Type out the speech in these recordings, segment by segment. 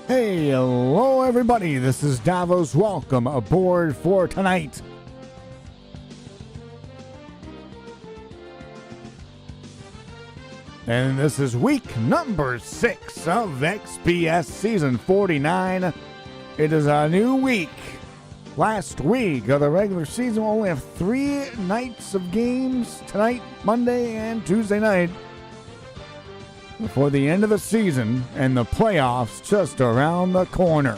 Hey, hello everybody, this is Davos. Welcome aboard for tonight. And this is week number 6 of XBS season 49. It is a new week. Last week of the regular season, we'll only have 3 nights of games tonight, Monday and Tuesday night, before the end of the season and the playoffs just around the corner.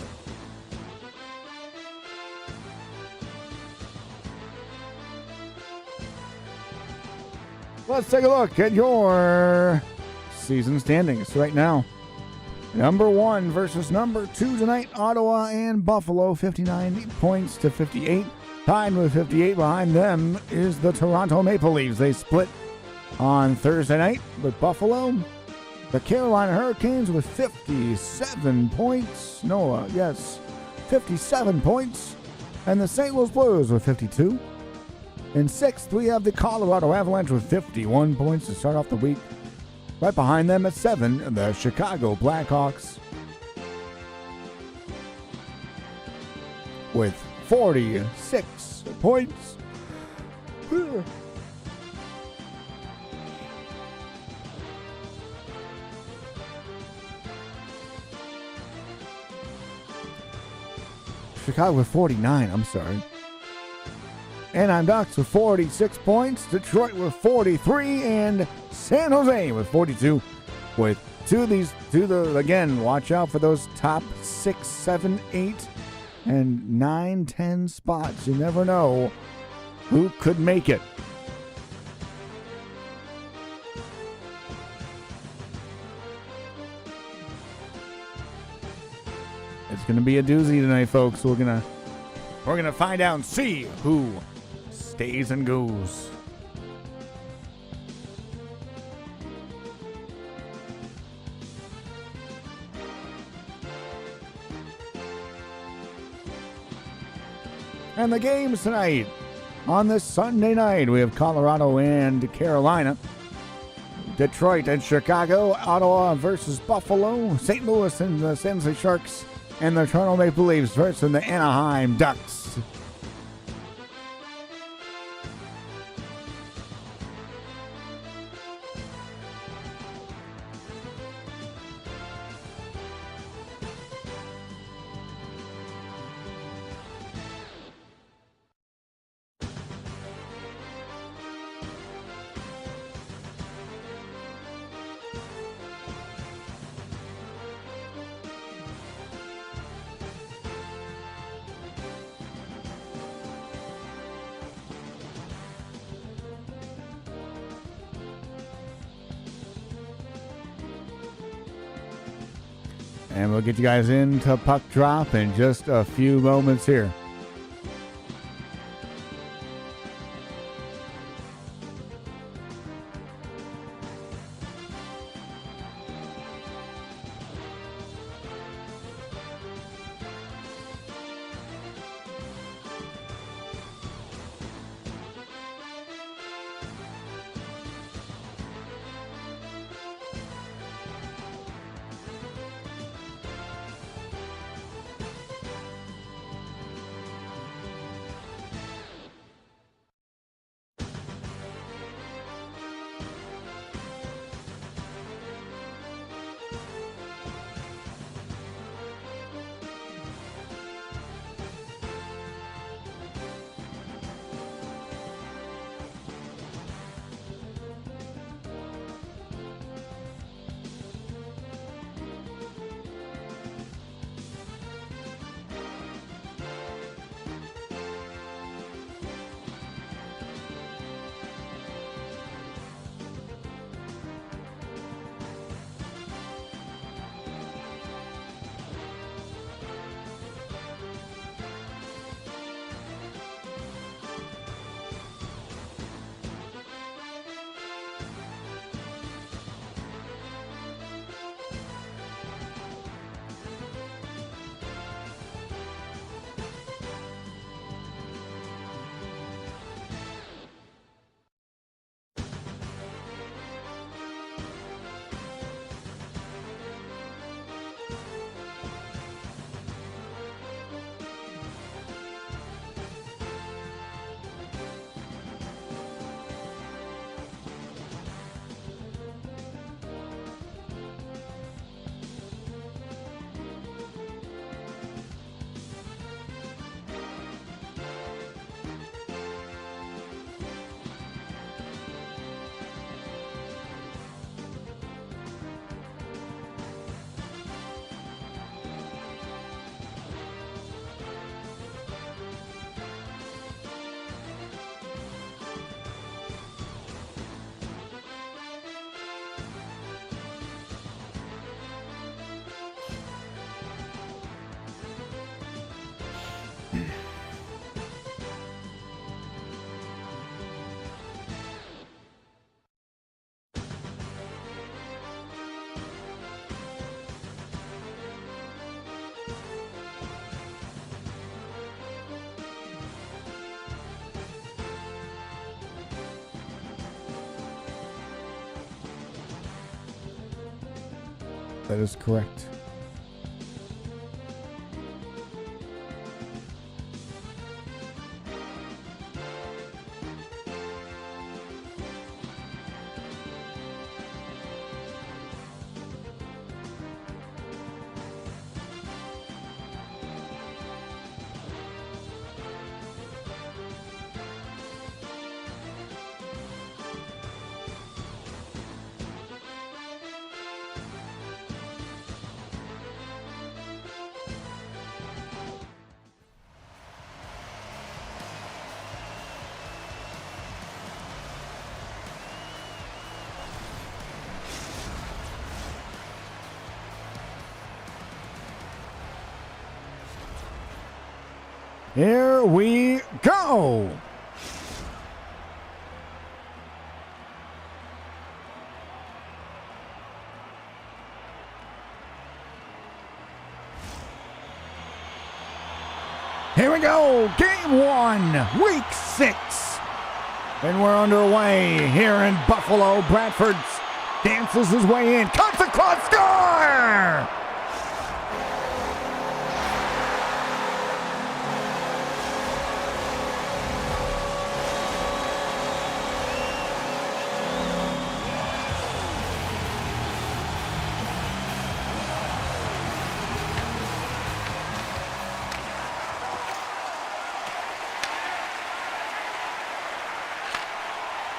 Let's take a look at your season standings right now. Number 1 versus number 2 tonight, Ottawa and Buffalo, 59 points to 58. Tied with 58 behind them is the Toronto Maple Leafs. They split on Thursday night with Buffalo. The Carolina Hurricanes with 57 points. 57 points. And the St. Louis Blues with 52. In 6th, we have the Colorado Avalanche with 51 points to start off the week. Right behind them at 7, the Chicago Blackhawks with 46 points. Chicago with 49, I'm sorry. Anaheim Ducks with 46 points. Detroit with 43. And San Jose with 42. With again, watch out for those top 6, 7, 8, and 9, 10 spots. You never know who could make it. It's going to be a doozy tonight, folks. We're gonna find out and see who stays and goes. And the games tonight. On this Sunday night, we have Colorado and Carolina, Detroit and Chicago, Ottawa versus Buffalo, St. Louis and the San Jose Sharks, and the Toronto Maple Leafs versus the Anaheim Ducks. And we'll get you guys into puck drop in just a few moments here. That is correct. Here we go. Here we go. Game 1, week 6. And we're underway here in Buffalo. Bradford dances his way in. Cuts across, score!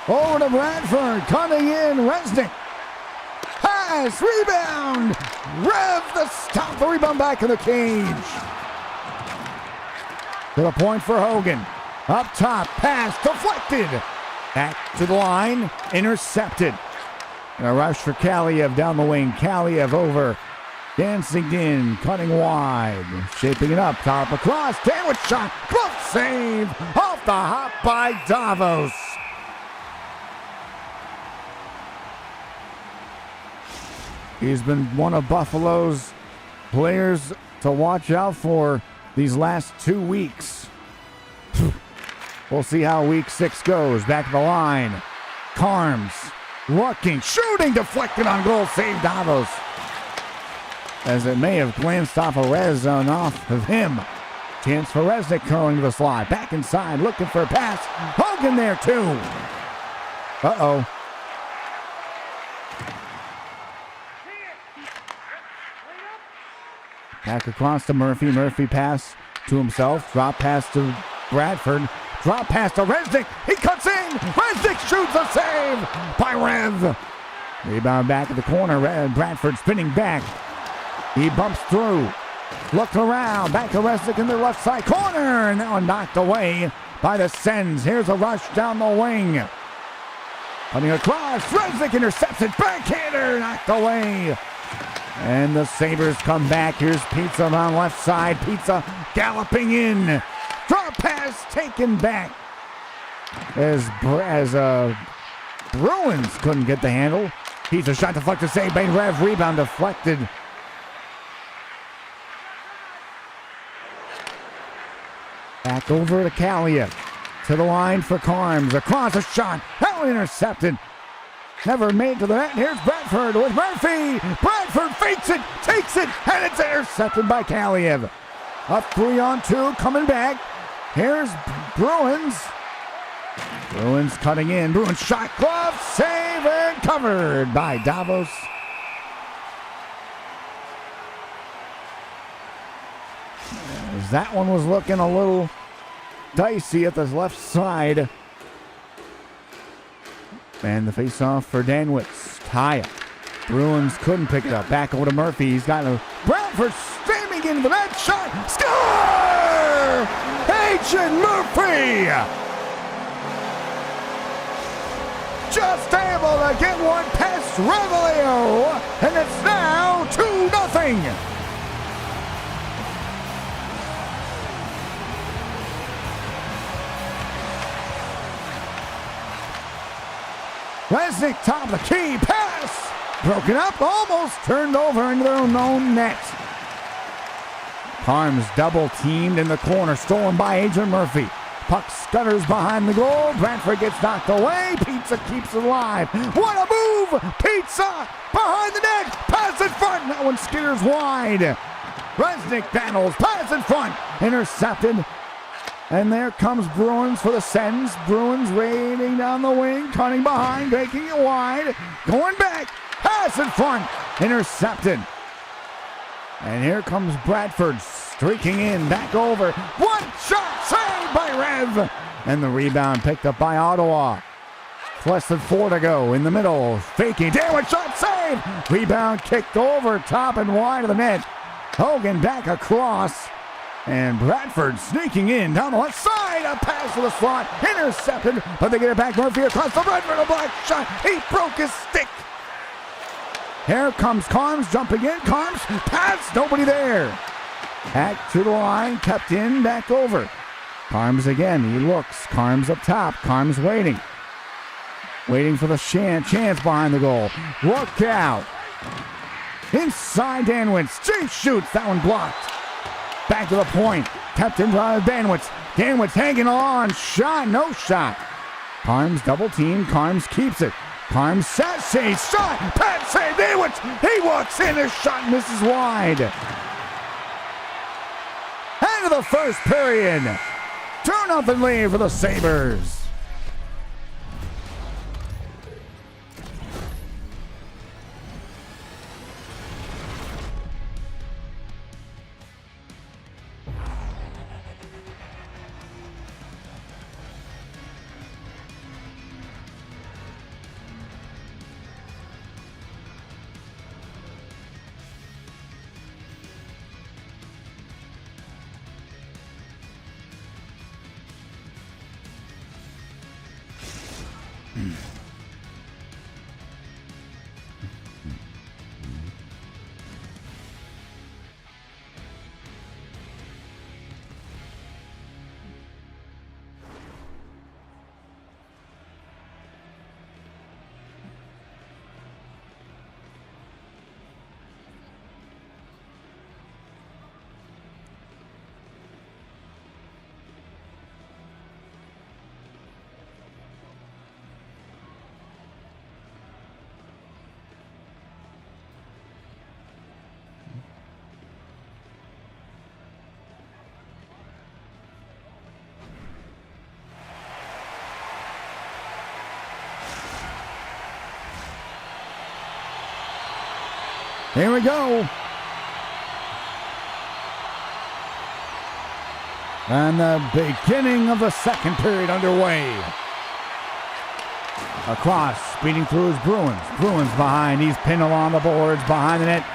Over to Bradford, cutting in, Resnick. Pass, rebound. Rev the stop, the rebound back in the cage. To the point for Hogan. Up top, pass, deflected. Back to the line, intercepted. And a rush for Kaliev down the wing. Kaliev over, dancing in, cutting wide. Shaping it up, top across, Danwich shot, glove save. Off the hop by Davos. He's been one of Buffalo's players to watch out for these last 2 weeks. We'll see how week 6 goes. Back to the line. Carms looking, shooting, deflected on goal, save Davos. As it may have glanced off a res on off of him. Chance for Resnick curling to the slot. Back inside, looking for a pass. Hogan there too. Uh-oh. Back across to Murphy. Murphy pass to himself. Drop pass to Bradford. Drop pass to Resnick. He cuts in. Resnick shoots a save by Rev. Rebound back at the corner. Bradford spinning back. He bumps through. Looked around. Back to Resnick in the left side corner. And that one knocked away by the Sens. Here's a rush down the wing. Coming across. Resnick intercepts it. Backhander knocked away. And the Sabres come back. Here's Pizza on left side. Pizza galloping in. Drop pass taken back. As Bruins couldn't get the handle. Pizza shot deflected. Save by Rev. Rebound deflected. Back over to Kaliev. To the line for Carms. Across a shot. Hell intercepted. Never made to the net. Here's Bradford with Murphy. Bradford fakes it, takes it, and it's intercepted by Kaliev. A 3-on-2 coming back. Here's Bruins. Bruins cutting in. Bruins shot, glove, save, and covered by Davos. As that one was looking a little dicey at the left side. And the face-off for Danwitz. Tie up. Bruins couldn't pick it up. Back over to Murphy. He's got a Bradford streaming into that shot. Score! Agent Murphy! Just able to get one past Revelio. And it's now 2-0. Resnick top of the key, pass! Broken up, almost turned over into their own net. Carms double teamed in the corner, stolen by Agent Murphy. Puck scutters behind the goal. Bradford gets knocked away. Pizza keeps it alive. What a move! Pizza! behind the net, pass in front, that one skitters wide. Resnick battles, pass in front, intercepted. And there comes Bruins for the sends. Bruins waiting down the wing, cutting behind, taking it wide, going back, pass in front, intercepted. And here comes Bradford streaking in, back over, one shot, saved by Rev. And the rebound picked up by Ottawa. Less than 4 to go in the middle, faking, downward shot, save. Rebound kicked over, top and wide of the net. Hogan back across. And Bradford sneaking in down the left side. A pass to the slot. Intercepted. But they get it back. Murphy across the Bradford. A block shot. He broke his stick. Here comes Carms jumping in. Carms pass. Nobody there. Back to the line. Kept in. Back over. Carms again. He looks. Carms up top. Carms waiting. Waiting for the chance behind the goal. Look out. Inside Danwitz. Jay shoots. That one blocked. Back to the point. Kept in by Danwitz. Danwitz hanging on. Shot. No shot. Carms double team. Carms keeps it. Carms saves. Shot. Pat save. Danwitz. He walks in. His shot misses wide. End of the first period. 2-0 lead for the Sabres. Here we go. And the beginning of the second period underway. Across, speeding through is Bruins. Bruins behind. He's pinned along the boards behind the net.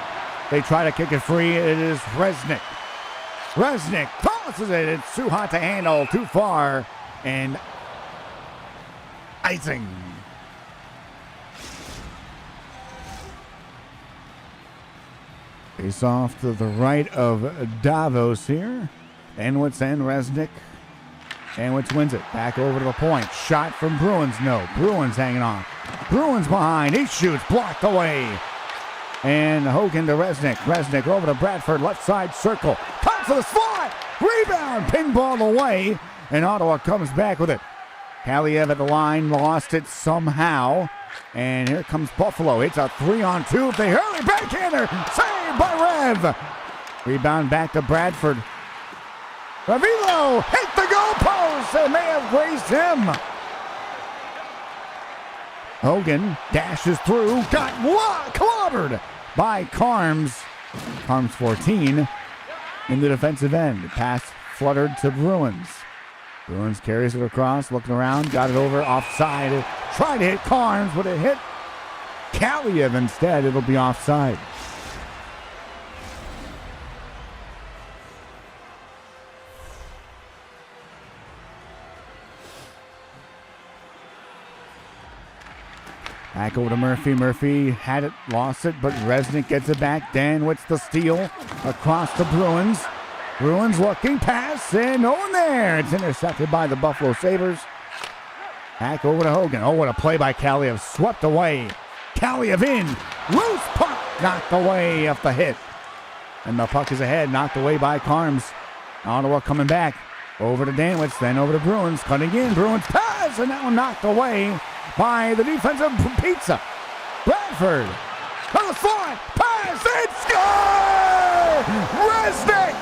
They try to kick it free. It is Resnick. Resnick tosses it. It's too hot to handle. Too far. And icing. Face off to the right of Davos here. Danwitz and Resnick. Danwitz wins it. Back over to the point. Shot from Bruins. No. Bruins hanging on. Bruins behind. He shoots. Blocked away. And Hogan to Resnick. Resnick over to Bradford. Left side circle. Comes to the slot. Rebound. Pinball away. And Ottawa comes back with it. Kaliev at the line. Lost it somehow. And here comes Buffalo. It's a 3-on-2. If they hurry, backhander. Saved by Rev. Rebound back to Bradford. Ravilo hit the goalpost. It may have grazed him. Hogan dashes through. Got clobbered by Carms. Carms 14 in the defensive end. Pass fluttered to Bruins. Bruins carries it across, looking around, got it over, offside. Tried to hit Carms, but it hit Kaliev instead. It'll be offside. Back over to Murphy. Murphy had it, lost it, but Resnick gets it back. Danwitz the steal across the Bruins. Bruins looking, pass, and no one there. It's intercepted by the Buffalo Sabres. Back over to Hogan. Oh, what a play by Kaliev. Swept away. Kaliev in. Loose puck. Knocked away off the hit. And the puck is ahead. Knocked away by Carms. Ottawa coming back. Over to Danwitz. Then over to Bruins. Cutting in. Bruins pass. And that one knocked away by the defensive pizza. Bradford. on the slot, pass, and score! Resnick!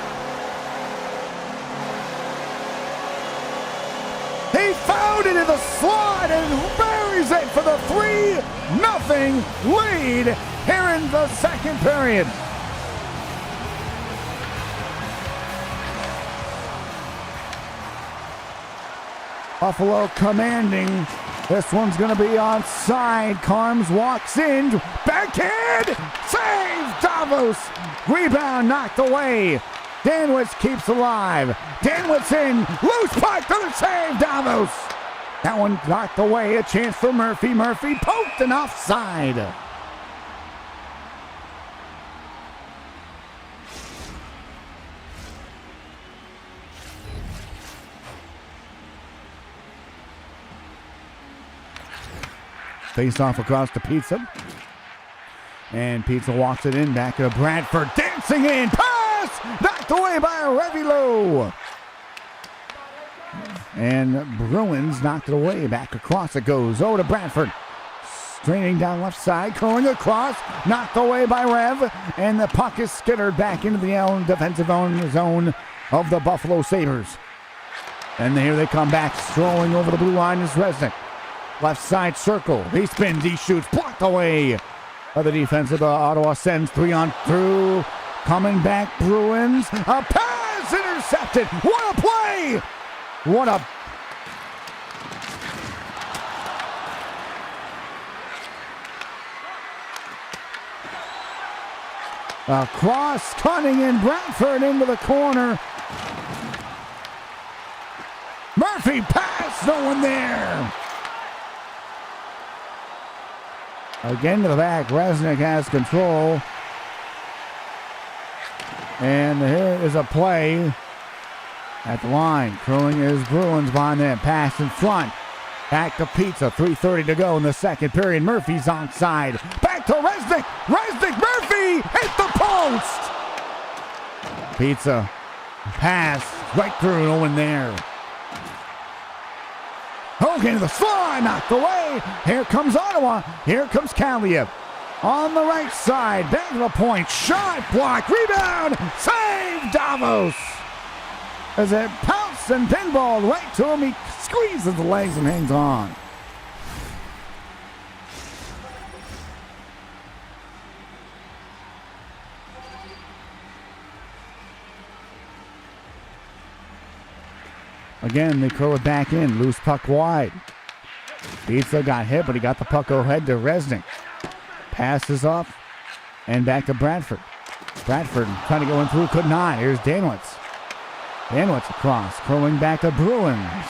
He found it in the slot and buries it for the 3-0 lead here in the second period. Buffalo commanding. This one's going to be onside. Carms walks in. Backhand. Save. Davos. Rebound knocked away. Danwitz keeps alive. Danwitz in. Loose puck. Another save. Davos. That one knocked away. A chance for Murphy. Murphy poked and offside. Face off across to Pizza. And Pizza walks it in. Back to Bradford. Dancing in. Pass! Knocked away by Revilo. And Bruins knocked it away. Back across it goes. Over to Bradford. Straining down left side. Curling across. Knocked away by Rev. And the puck is skittered back into the defensive zone of the Buffalo Sabres. And here they come back. Strolling over the blue line is Resnick. Left side circle. He spins, he shoots, blocked away by the defense of Ottawa. Sends 3-on-2. Coming back, Bruins. A pass intercepted. What a play! What a... cross cutting in Bradford into the corner. Murphy pass, no one there. Again to the back, Resnick has control. And here is a play at the line. Curling is Bruins behind that. Pass in front. Back to Pizza. 3:30 to go in the second period. Murphy's onside. Back to Resnick. Resnick, Murphy hit the post. Pizza. Pass right through. No one there. Hogan to the slide, knocked away. Here comes Ottawa. Here comes Kaliev. On the right side, back to the point. Shot, block, rebound, save, Davos. As it pounced and pinballed right to him, he squeezes the legs and hangs on. Again, they curl it back in. Loose puck wide. Pizza got hit, but he got the puck ahead to Resnick. Passes up and back to Bradford. Bradford trying to go in through, could not. Here's Danwitz. Danwitz across, curling back to Bruins.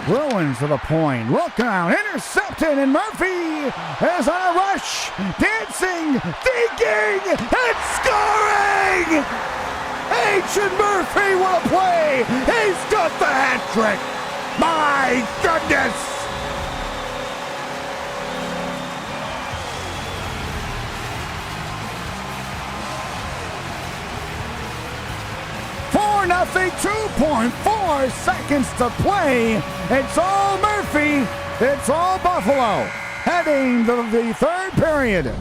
Bruins to the point. Look out, intercepted, and Murphy is on a rush. Dancing, thinking, and scoring! Ancient Murphy, what a play! He's got the hat trick! My goodness! Nothing, 2.4 seconds to play. It's all Murphy. It's all Buffalo. Heading to the third period.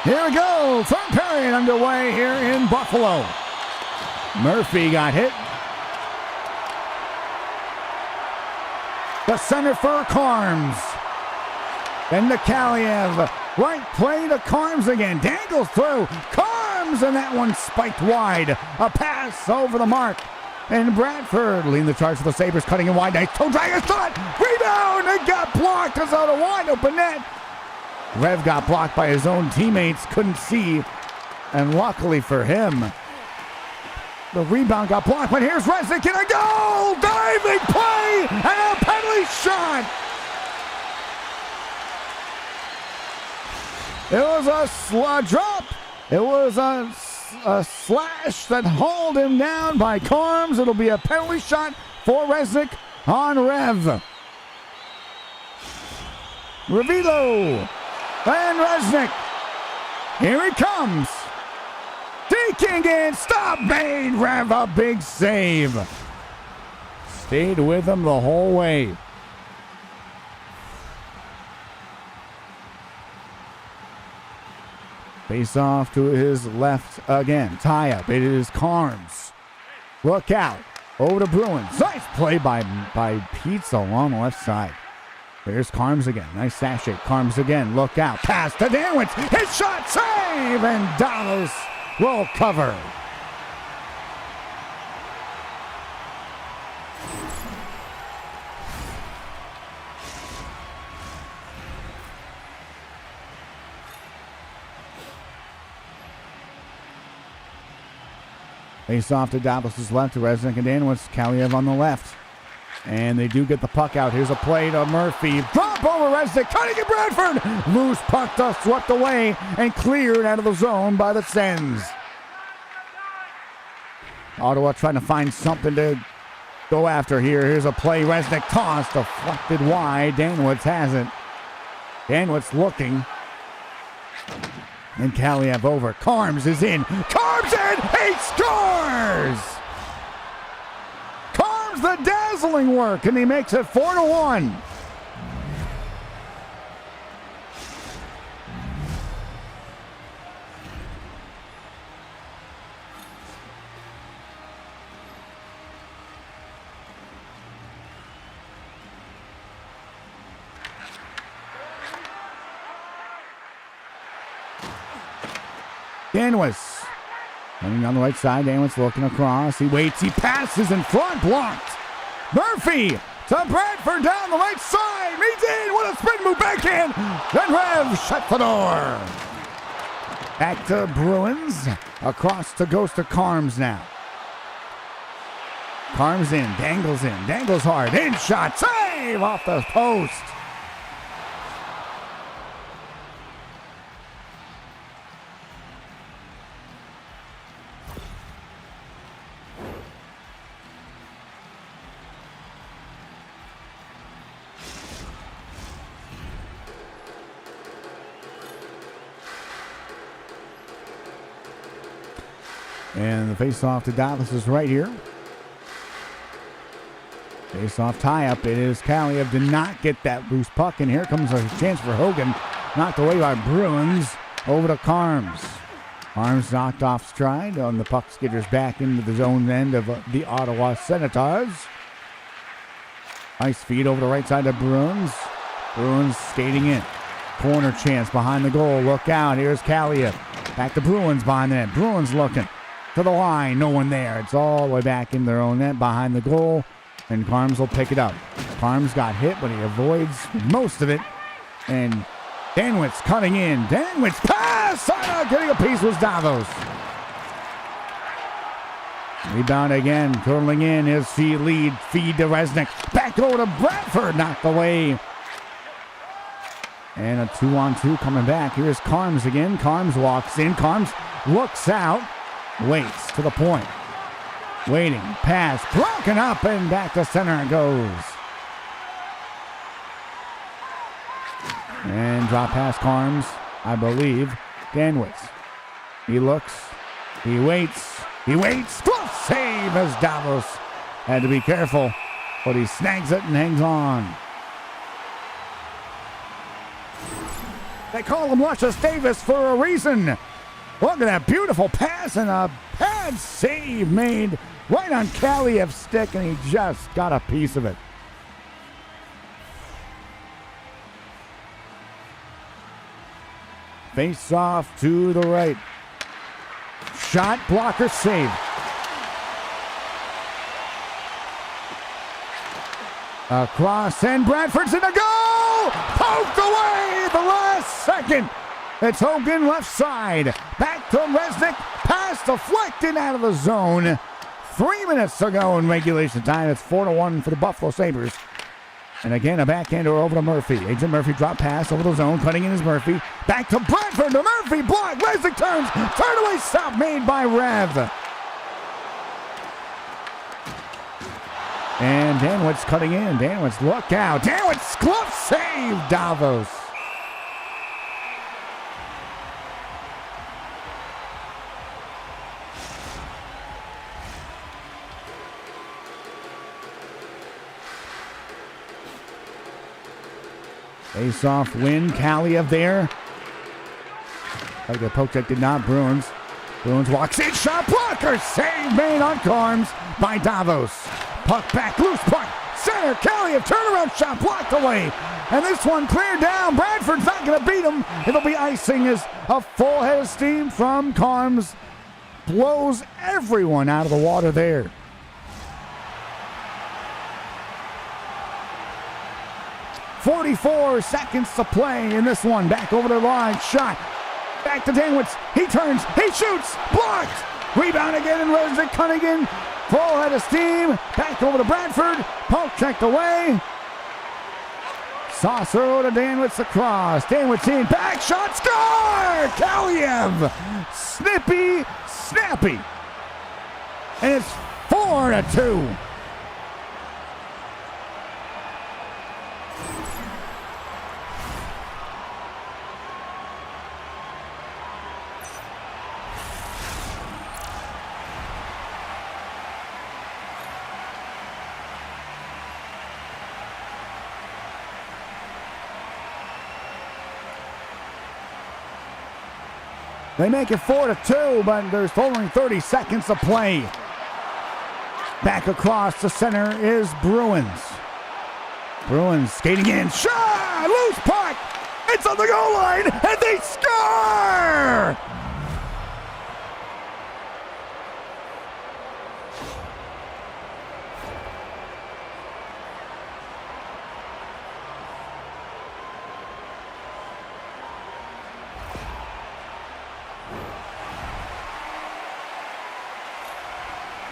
Here we go. Third period underway here in Buffalo. Murphy got hit. The center for Carms. Then to Kaliev. Right play to Carms again. Dangles through. Carms, and that one spiked wide. A pass over the mark. And Bradford leading the charge for the Sabres, cutting it wide. Nice toe drag. Shot. Rebound. It got blocked. It's out of wide open net. Rev got blocked by his own teammates. Couldn't see. And luckily for him, the rebound got blocked. But here's Resnick in a goal. Diving play. And a penalty shot. It was a drop. It was a slash that hauled him down by Carms. It'll be a penalty shot for Resnick on Rev. Revilo and Resnick. Here he comes. Taking it. Stop made. Rev a big save. Stayed with him the whole way. Face off to his left again. Tie up. It is Carms. Look out. Over to Bruins. Nice play by Pizza along the left side. There's Carms again. Nice sachet. Carms again. Look out. Pass to Danwitz. His shot. Save. And Davos will cover. Face off to Davos' left to Resnick and Danwitz. Kaliev on the left. And they do get the puck out. Here's a play to Murphy. Drop over Resnick. Cutting it Bradford. Loose puck swept away and cleared out of the zone by the Sens. Ottawa trying to find something to go after here. Here's a play. Resnick tossed. Deflected wide. Danwitz has it. Danwitz looking. And Kaliev over. Carms is in. Carms in. He scores! Carms the dazzling work, and he makes it 4-1. Danwitz running on the right side. Danwitz looking across. He waits. He passes in front. Blocked. Murphy to Bradford down the right side. He's in. What a sprint move backhand. Then Rev shut the door. Back to Bruins. Across goes to Carms now. Carms in. Dangles in. Dangles hard. In shot. Save off the post. And the face-off to Davos is right here. Face-off tie-up. It is Kaliev did not get that loose puck, and here comes a chance for Hogan. Knocked away by Bruins. Over to Carms. Carms knocked off stride on the puck skitters back into the zone end of the Ottawa Senators. Nice feed over the right side of Bruins. Bruins skating in. Corner chance behind the goal. Look out. Here's Kaliev. Back to Bruins behind the net. Bruins looking to the line. No one there. It's all the way back in their own net behind the goal. And Carms will pick it up. Carms got hit, but he avoids most of it. And Danwitz cutting in. Danwitz pass! Getting a piece was Davos. Rebound again. Curling in. His lead. Feed to Resnick. Back over to Bradford. Knocked away. And a 2-on-2 coming back. Here's Carms again. Carms walks in. Carms looks out. Waits to the point. Waiting. Pass. Broken up and back to center it goes. And drop pass Carms. I believe. Danwitz. He looks. He waits. He waits. Glove save as Davos had to be careful. But he snags it and hangs on. They call him Luscious Davis for a reason. Look at that beautiful pass and a pad save made right on Kaliev's stick, and he just got a piece of it. Face off to the right. Shot blocker save. Across, and Bradford's in the goal! Poked away at the last second. It's Hogan left side. Back to Resnick. Pass deflected out of the zone. 3 minutes to go in regulation time. It's 4-1 for the Buffalo Sabres. And again, a backhander over to Murphy. Agent Murphy drop pass over the zone. Cutting in is Murphy. Back to Bradford to Murphy. Block. Resnick turns. Turn away stop made by Rev. And Danwitz cutting in. Danwitz, look out. Danwitz, glove save, Davos. Face-off win. Kaliev there. Like the poke check did not. Bruins walks in. Shot blocker. Save made on Carms by Davos. Puck back. Loose puck. Center. Kaliev turnaround shot blocked away. And this one cleared down. Bradford's not going to beat him. It'll be icing as a full head of steam from Carms blows everyone out of the water there. .44 seconds to play in this one. Back over the line. Shot. Back to Danwitz. He turns. He shoots. Blocked. Rebound again and Resnick Cunningham. Full head of steam. Back over to Bradford. Poke checked away. Saucer to Danwitz across. Danwitz in. Back shot. Score! Kaliev. Snippy. Snappy. And it's 4-2. They make it 4-2, but there's only 30 seconds to play. Back across the center is Bruins. Bruins skating in. Shot! Loose puck! It's on the goal line, and they score!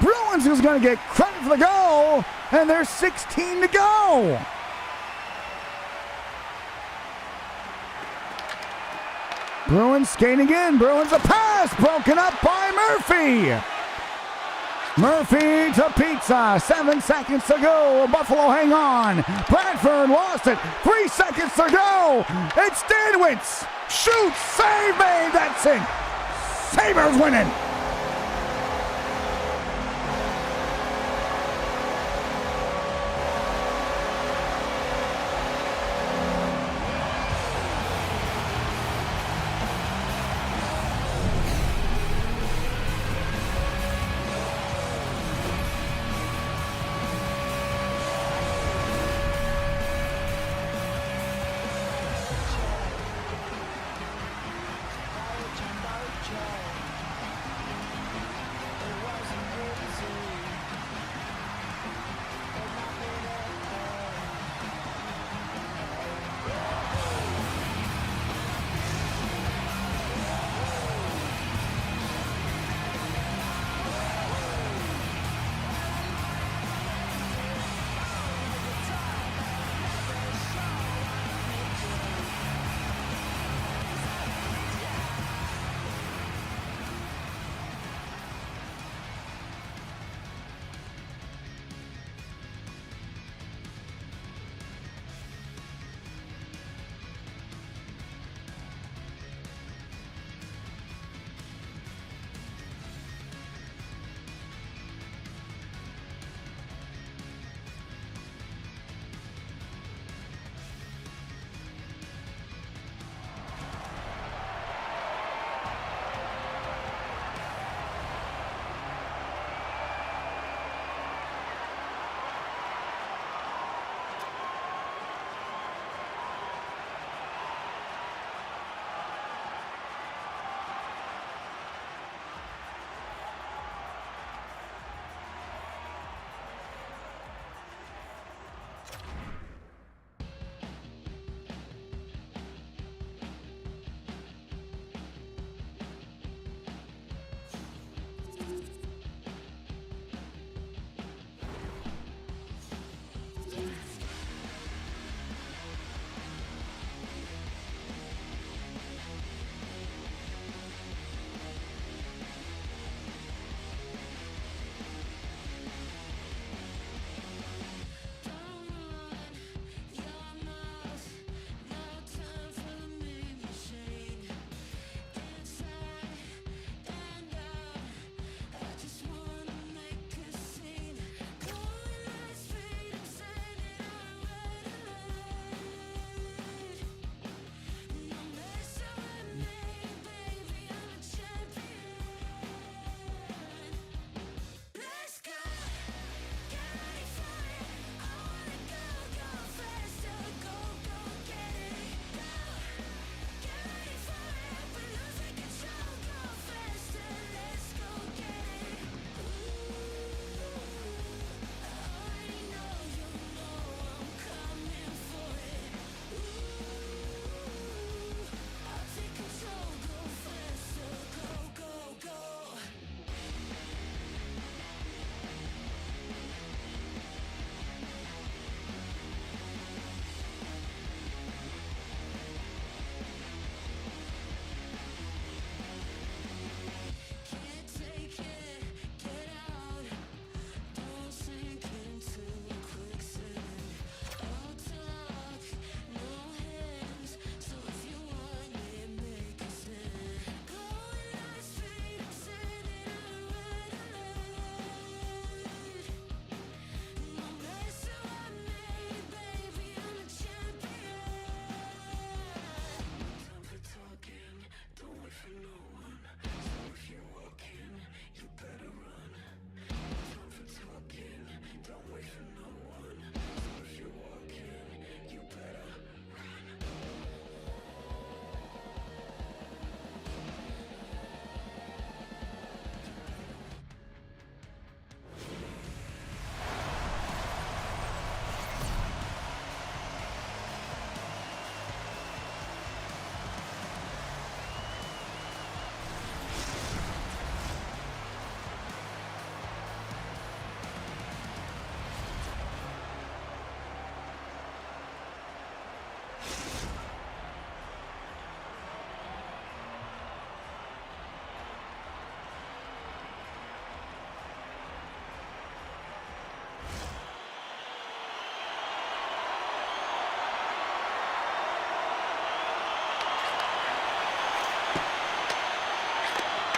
Bruins is going to get credit for the goal, and there's 16 to go. Bruins skating in. Bruins a pass broken up by Murphy. Murphy to Pizza. 7 seconds to go. Buffalo hang on. Bradford lost it. 3 seconds to go. It's Danwitz. Shoots. Save made. That's it. Sabres winning.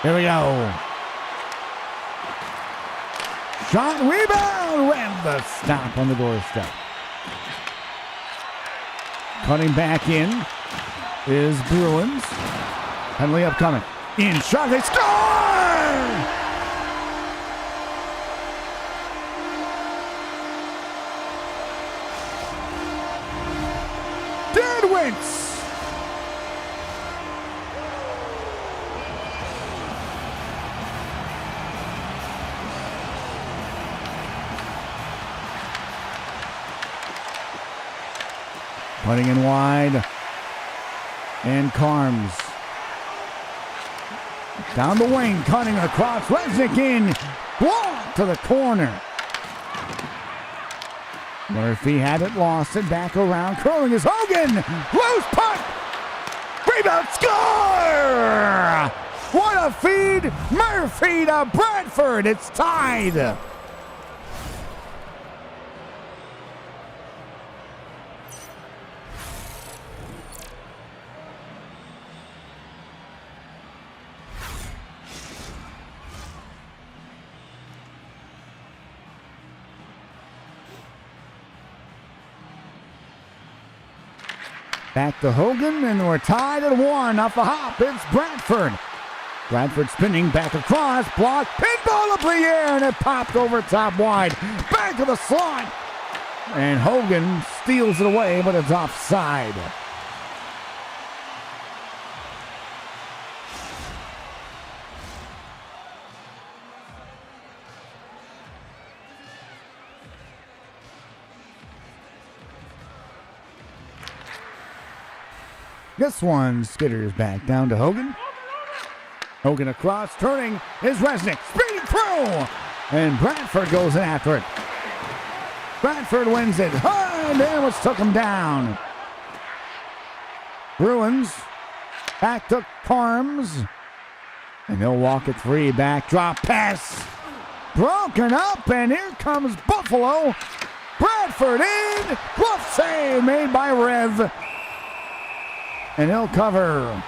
Here we go. Shot, rebound, Rev the stop on the doorstep. Cutting back in is Bruins. Penalty upcoming. In shot, they score! Deadwitz! Putting in wide. And Carms. Down the wing, cutting across. Resnick in. Block to the corner. Murphy had it, lost it, back around. Curling is Hogan. Loose puck. Rebound, score! What a feed. Murphy to Bradford. It's tied. Back to Hogan, and we're tied at 1 off the hop. It's Bradford. Bradford spinning back across, block, pinball up the air, and it popped over top wide. Back to the slot. And Hogan steals it away, but it's offside. This one skitters back down to Hogan. Hogan across, turning is Resnick, speeding through, and Bradford goes in after it. Bradford wins it. And Davos took him down. Bruins back to Carms, and they'll walk it 3. Back drop pass, broken up, and here comes Buffalo. Bradford in, glove save made by Rev. And he'll cover.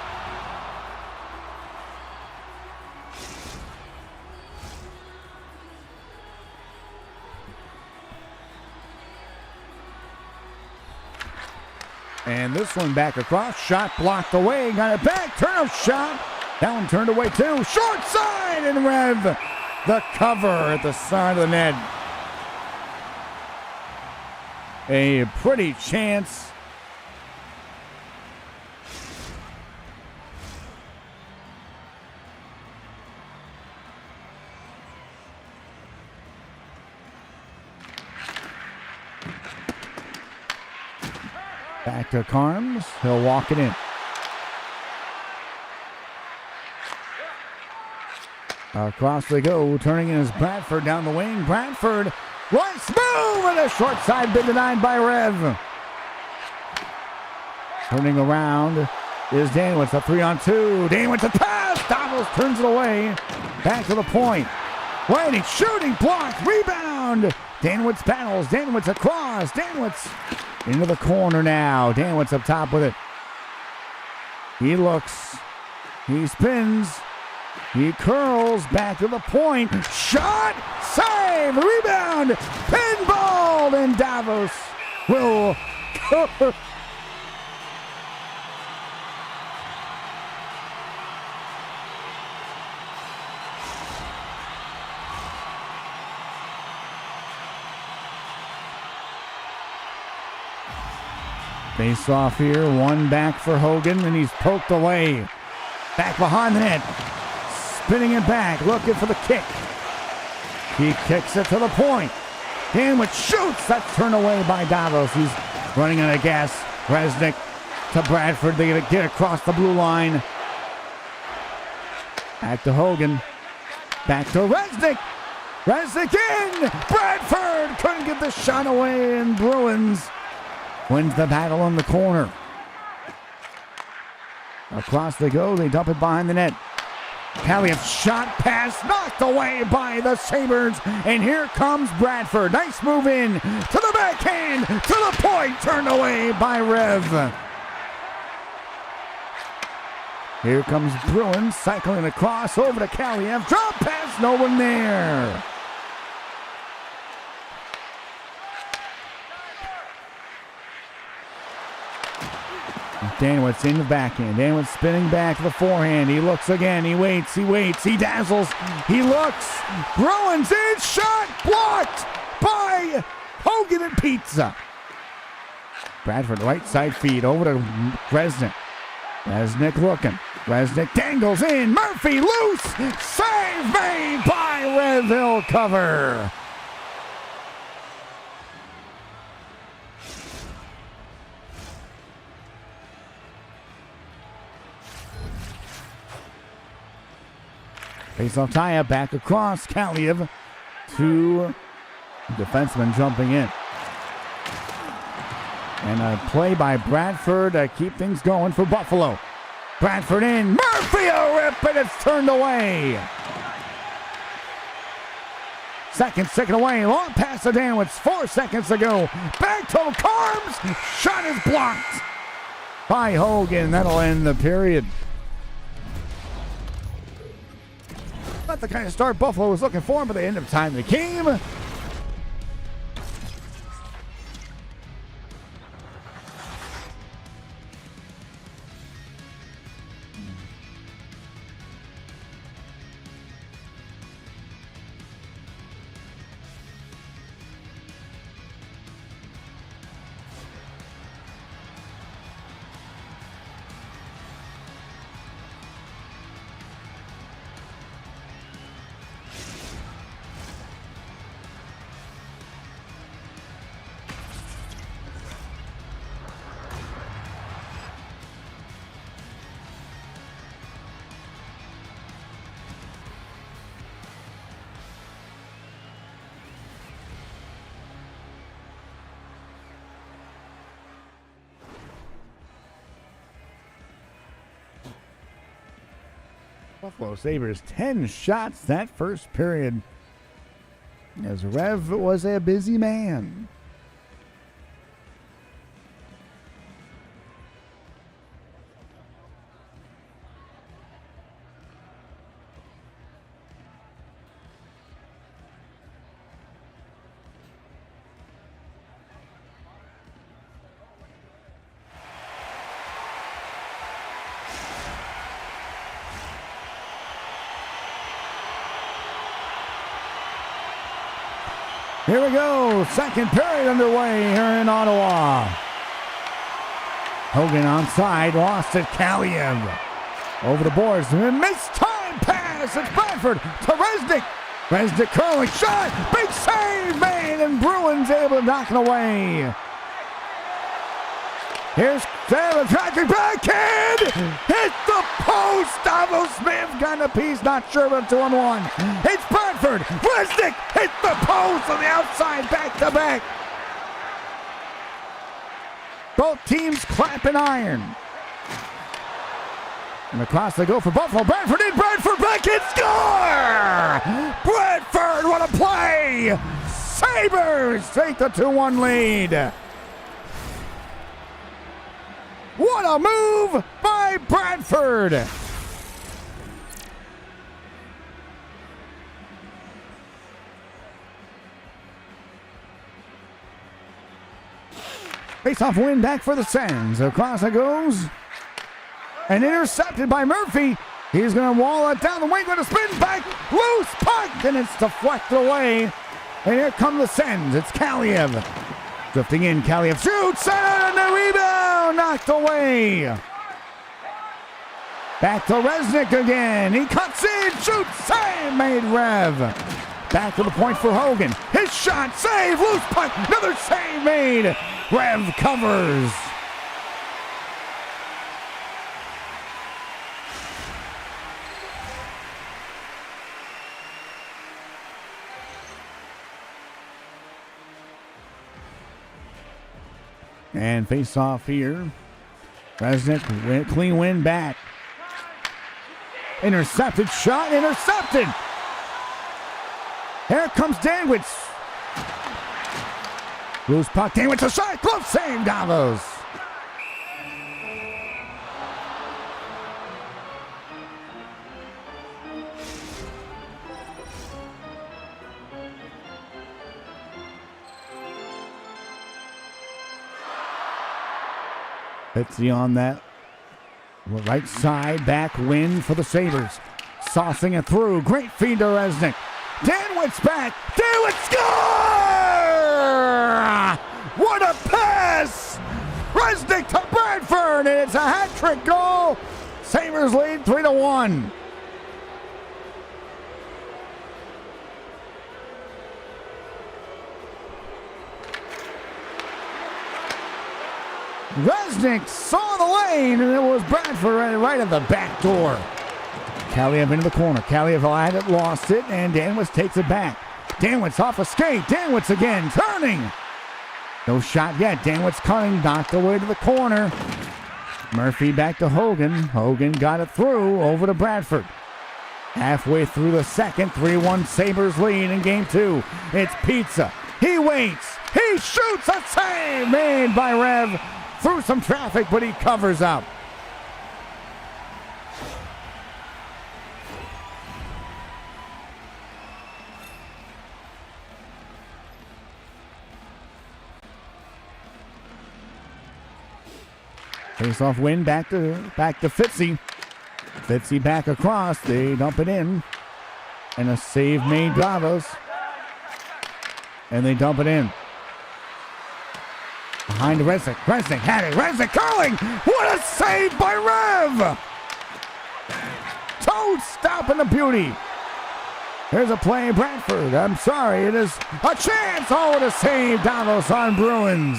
And this one back across. Shot blocked away. Got it back. Turnout shot. That one turned away too. Short side and Rev. The cover at the side of the net. A pretty chance. Back to Carms. He'll walk it in. Across they go. Turning in is Bradford down the wing. Bradford. Right smooth and a short side been denied by Rev. Turning around is Danwitz. A 3-on-2. Danwitz a pass. Davos turns it away. Back to the point. Waiting. Shooting. Blocked. Rebound. Danwitz battles. Danwitz across. Danwitz into the corner now. Danwitz up top with it. He looks. He spins. He curls back to the point. Shot. Save. Rebound. Pinball. And Davos will cover. Face off here, one back for Hogan, and he's poked away. Back behind the net, spinning it back, looking for the kick. He kicks it to the point. Danwitz shoots, that's turned away by Davos. He's running out of gas. Resnick to Bradford, they get across the blue line. Back to Hogan, back to Resnick. Resnick in, Bradford couldn't get the shot away, and Bruins wins the battle in the corner. Across they go. They dump it behind the net. Kaliev shot pass knocked away by the Sabres. And here comes Bradford. Nice move in to the backhand. To the point. Turned away by Rev. Here comes Bruins cycling across over to Kaliev. Drop pass, no one there. Danwitz in the backhand. Danwitz spinning back to the forehand. He looks again. He waits. He dazzles. He looks. Bruins in. Shot blocked by Hogan and Pizza. Bradford right side feed over to Resnick. Resnick looking. Resnick dangles in. Murphy loose. Save made by Rev Hill cover. Face-off tie-up back across. Kaliev. Two defensemen jumping in. And a play by Bradford to keep things going for Buffalo. Bradford in. Murphy a rip, and it's turned away. Second away. Long pass to Danwitz. 4 seconds to go. Back to Carms. Shot is blocked by Hogan. That'll end the period. Not the kind of start Buffalo was looking for, but they end up tying the game. Buffalo Sabres 10 shots that first period, as Rev was a busy man. Here we go. Second period underway here in Ottawa. Hogan onside. Lost it. Kaliev. Over the boards. Missed time pass. It's Bradford to Resnick. Resnick curling shot. Big save made. And Bruins able to knock it away. Here's Taylor tracking backhand. Hit the post. Davos Smith got a piece. Not sure, but 2-on-1. It's Bradford. Resnick hit the post on the outside. Back to back. Both teams clapping iron. And across they go for Buffalo. Bradford in. Bradford back and score. Bradford, what a play. Sabres take the 2-1 lead. What a move by Bradford! Face-off win back for the Sens. Across it goes. And intercepted by Murphy. He's going to wall it down the wing. Going to spin back. Loose puck. And it's deflected away. And here come the Sens. It's Kaliev. Drifting in. Kaliev shoots. And the rebound. Knocked away. Back to Resnick again. He cuts in. Shoots. Save made Rev. Back to the point for Hogan. His shot. Save. Loose puck. Another save made. Rev covers. And face off here. Resnick, clean win back. Intercepted shot, intercepted. Here comes Danwitz. Loose puck, Danwitz a shot, glove save, Davos. Fitzy on that right side, back win for the Sabres. Saucing it through. Great feed to Resnick. Danwitt's back. Danwitt score! What a pass! Resnick to Bradford, and it's a hat-trick goal. Sabres lead 3-1. Resnick saw the lane, and it was Bradford right at the back door. Kaliev into the corner. Kaliev had it, lost it, and Danwitz takes it back. Danwitz off a skate. Danwitz again, turning. No shot yet. Danwitz cutting, knocked away to the corner. Murphy back to Hogan. Hogan got it through, over to Bradford. Halfway through the second, 3-1 Sabres lead in game 2. It's Pizza. He waits. He shoots, a save made by Rev. Through some traffic, but he covers up. Face-off win back to Fitzy. Fitzy back across. They dump it in. And a save made Davos. And they dump it in. Behind Resnick. Resnick had it. Resnick curling. What a save by Rev. Toe stopping the beauty. Here's a play, Bradford. I'm sorry. It is a chance. Oh, what a save. Davos on Bruins.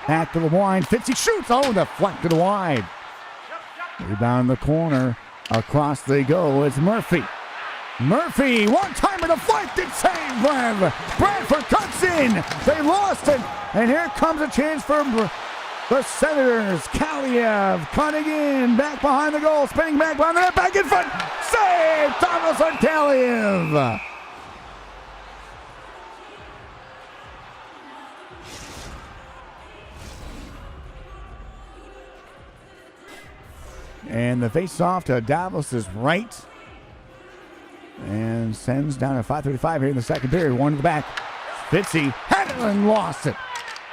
Back to the wide. Fitzy shoots. Oh, deflected wide. Rebound in the corner. Across they go. It's Murphy. Murphy, one-timer deflected. Save, Rev. Bradford cuts in. They lost it. And here comes a chance for the Senators. Kaliev cutting in. Back behind the goal. Spinning back behind the net. Back in front. Save. Thomas on Kaliev. And the face-off to Davos' right. And sends down at 5:35 here in the second period. One to the back. Fitzy had it and lost it.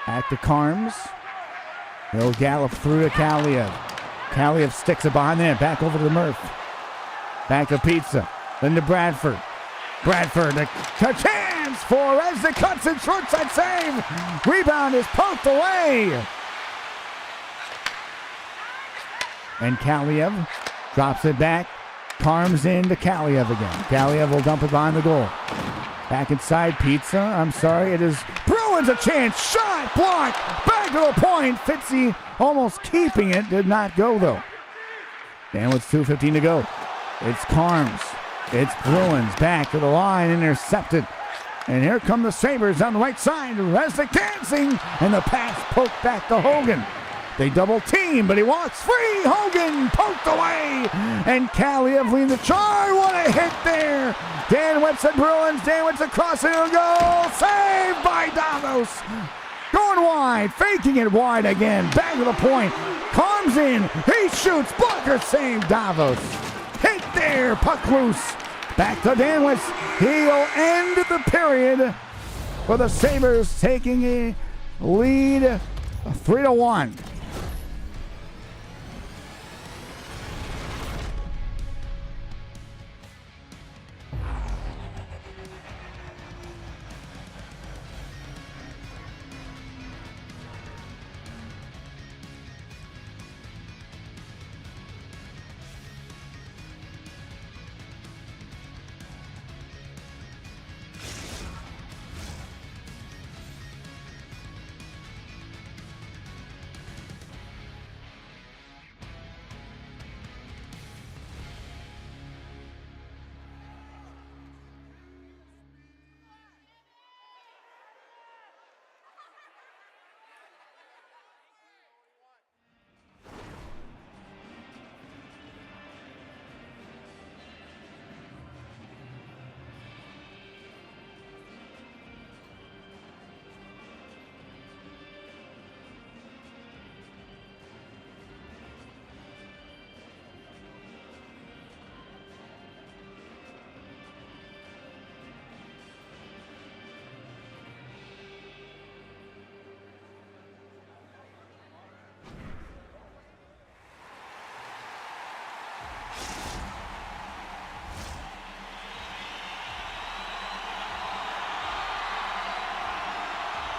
Back to Carms. He'll gallop through to Kaliev. Kaliev sticks it behind the net. Back over to Murph. Back to Pizza. Then to Bradford. Bradford, a chance for Resnick. Cuts it. Short side save. Rebound is poked away. And Kaliev drops it back. Carms into Kaliev again. Kaliev will dump it behind the goal. Back inside, Pizza. I'm sorry, it is Bruins a chance. Shot, block, back to the point. Fitzy almost keeping it. Did not go, though. Danwitz 2:15 to go. It's Carms. It's Bruins back to the line, intercepted. And here come the Sabres on the right side. Resnick dancing, and the pass poked back to Hogan. They double team, but he walks free. Hogan poked away. And Kaliev leads the charge. What a hit there. Danwitz and Bruins. Danwitz across the goal. Saved by Davos. Going wide. Faking it wide again. Back to the point. Comes in. He shoots. Blocker save. Davos. Hit there. Puck loose. Back to Danwitz. He'll end the period for the Sabres, taking a lead 3-1.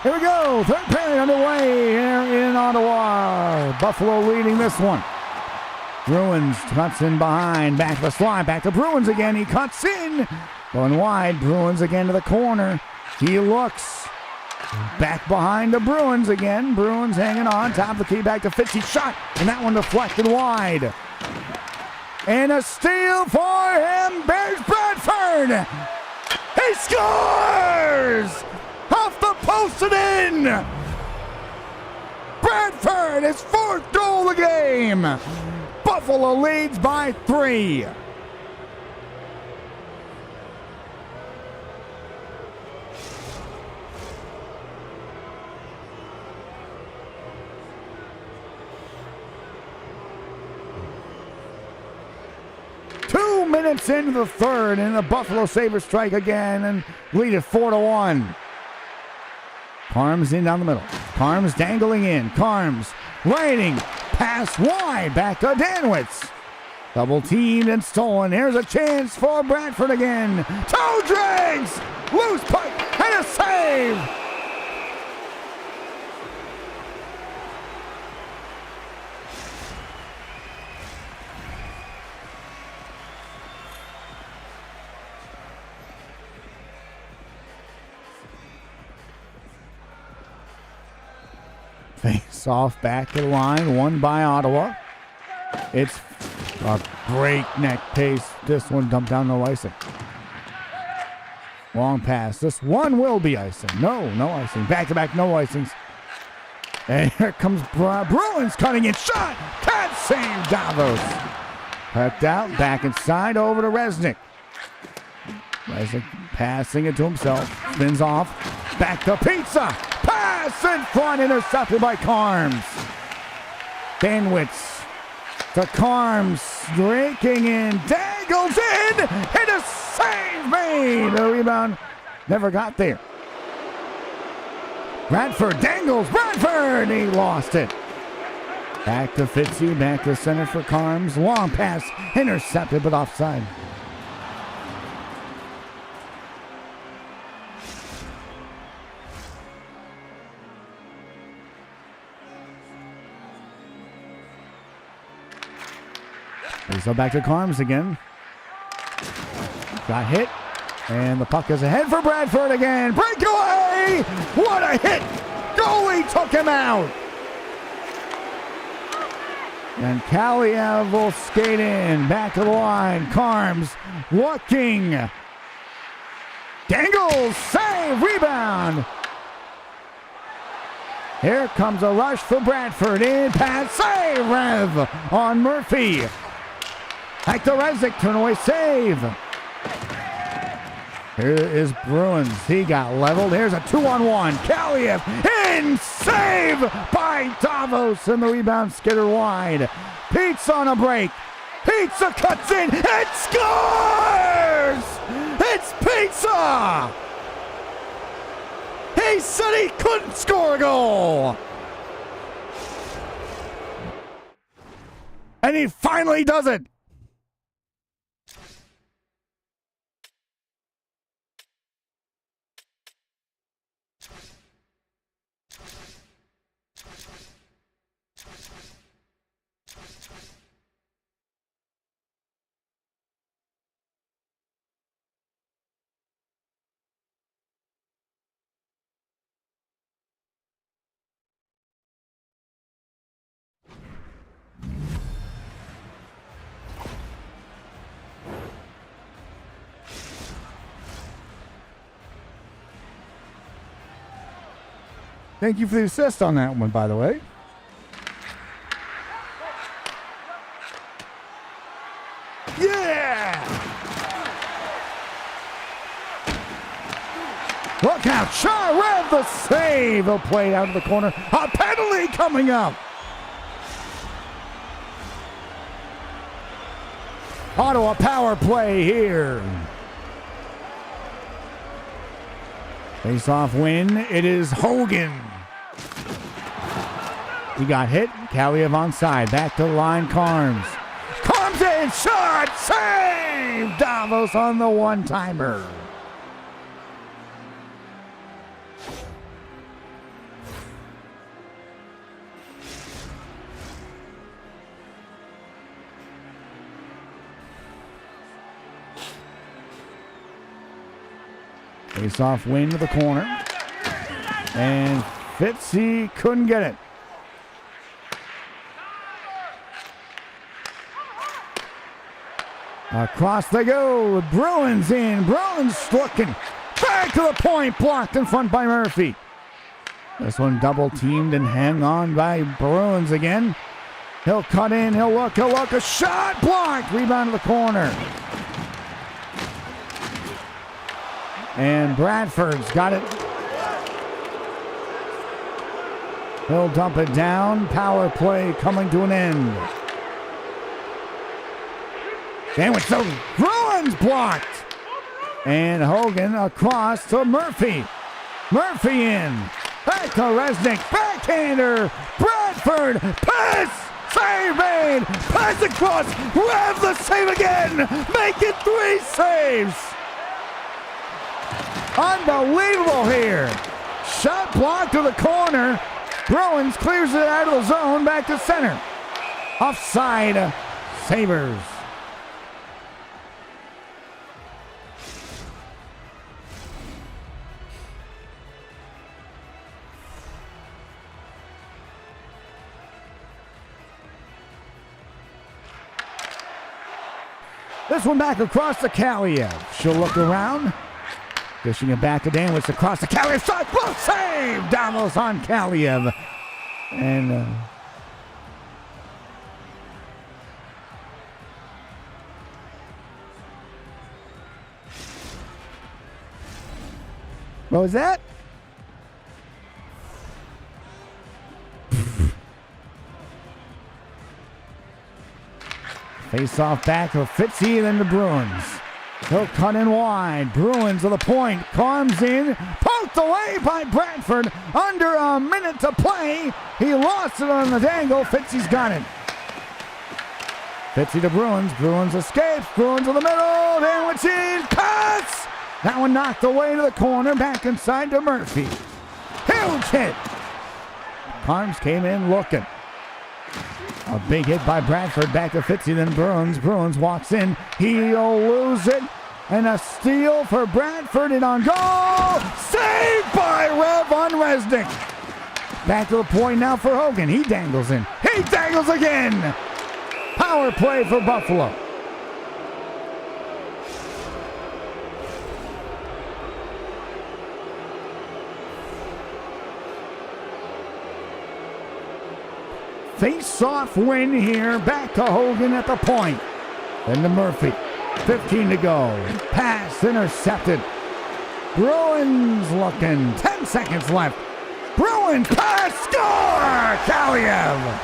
Here we go. Third period underway here in Ottawa. Buffalo leading this one. Bruins cuts in behind. Back to the slide. Back to Bruins again. He cuts in. Going wide. Bruins again to the corner. He looks. Back behind the Bruins again. Bruins hanging on. Top of the key. Back to Fitzy. Shot. And that one deflected wide. And a steal for him. Bears Bradford. He scores! Off the post and in! Bradford, his fourth goal of the game! Buffalo leads by 3. Minutes into the third, and the Buffalo Sabres strike again and lead it 4-1. Carms in down the middle. Carms dangling in. Carms waiting. Pass wide. Back to Danwitz. Double teamed and stolen. Here's a chance for Bradford again. Toe drags. Loose puck and a save. Face off back to the line, won by Ottawa. It's a breakneck pace. This one dumped down, no icing. Long pass. This one will be icing. No icing. Back to back, no icings. And here comes Bruins cutting in. Shot! Can't save Davos. Cut out, back inside, over to Resnick. Resnick passing it to himself. Spins off. Back to Pizza. Pass in front, intercepted by Carms. Danwitz to Carms, raking in, dangles in, and a save made. The rebound never got there. Bradford dangles, Bradford, he lost it. Back to Fitzy, back to center for Carms. Long pass, intercepted but offside. So back to Carms again. Got hit. And the puck is ahead for Bradford again. Breakaway! What a hit! Goalie took him out. And Kaliev will skate in. Back to the line. Carms looking. Dangles. Save. Rebound. Here comes a rush for Bradford. In pass. Save. Rev on Murphy. Back to Resnick, turn away save. Here is Bruins. He got leveled. Here's a 2-on-1. Kaliev in, save by Davos, and the rebound skitter wide. Pizza on a break. Pizza cuts in and scores! It's Pizza! He said he couldn't score a goal. And he finally does it. Thank you for the assist on that one, by the way. Yeah! Look out, Sharev the save. He'll play it out of the corner. A penalty coming up. Ottawa power play here. Face-off win. It is Hogan. He got hit. Kaliev onside. Back to the line. Carms. Carms in. Shot. Save. Davos on the one-timer. Face-off win to the corner. And Fitzy couldn't get it. Across they go. Bruins in. Bruins looking. Back to the point. Blocked in front by Murphy. This one double teamed and hang on by Bruins again. He'll cut in. He'll look. A shot blocked. Rebound to the corner. And Bradford's got it. He'll dump it down. Power play coming to an end. Sandwich to Bruins blocked. And Hogan across to Murphy. Murphy in. Back to Resnick. Backhander. Bradford. Pass. Save made. Pass across. Grab the save again. Make it 3 saves. Unbelievable here. Shot blocked to the corner. Bruins clears it out of the zone. Back to center. Offside. Sabres. This one back across to Kaliev. She'll look around. Dishing it back to Danwitz across to Kaliev. Shot, block, save! Davos on Kaliev. And what was that? Face off back to Fitzy, then the Bruins. He'll cut in wide. Bruins to the point. Comes in. Poked away by Bradford. Under a minute to play. He lost it on the dangle. Fitzy's got it. Fitzy to Bruins. Bruins escapes. Bruins in the middle. Danwitz in. Cuts! That one knocked away to the corner. Back inside to Murphy. Huge hit. Carms came in looking. A big hit by Bradford. Back to Fitzy, then Bruins. Bruins walks in. He'll lose it. And a steal for Bradford and on goal. Saved by Rev on Resnick. Back to the point now for Hogan. He dangles in. He dangles again. Power play for Buffalo. Face-off win here. Back to Hogan at the point. Then to Murphy. 15 to go. Pass intercepted. Bruins looking. 10 seconds left. Bruins pass. Score! Kaliev.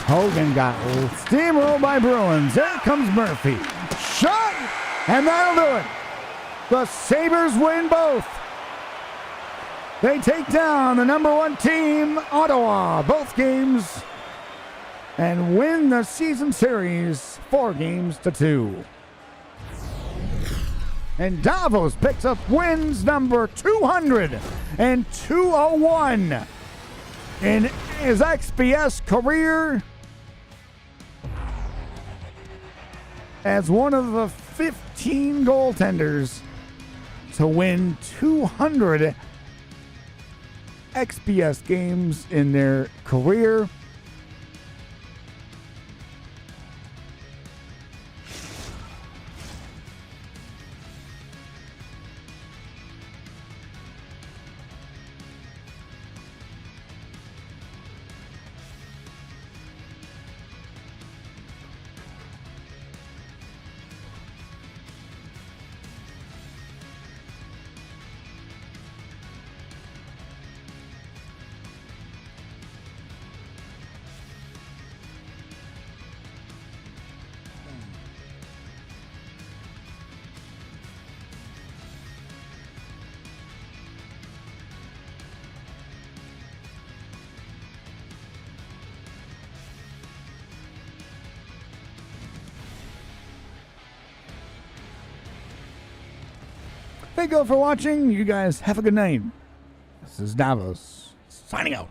Hogan got steamrolled by Bruins. There comes Murphy. Shot! And that'll do it. The Sabres win both. They take down the number 1 team, Ottawa, both games, and win the season series 4-2. And Davos picks up wins number 201 in his XBS career as one of the 15 goaltenders to win 200 XBS games in their career. Thank you all for watching. You guys have a good night. This is Davos, signing out.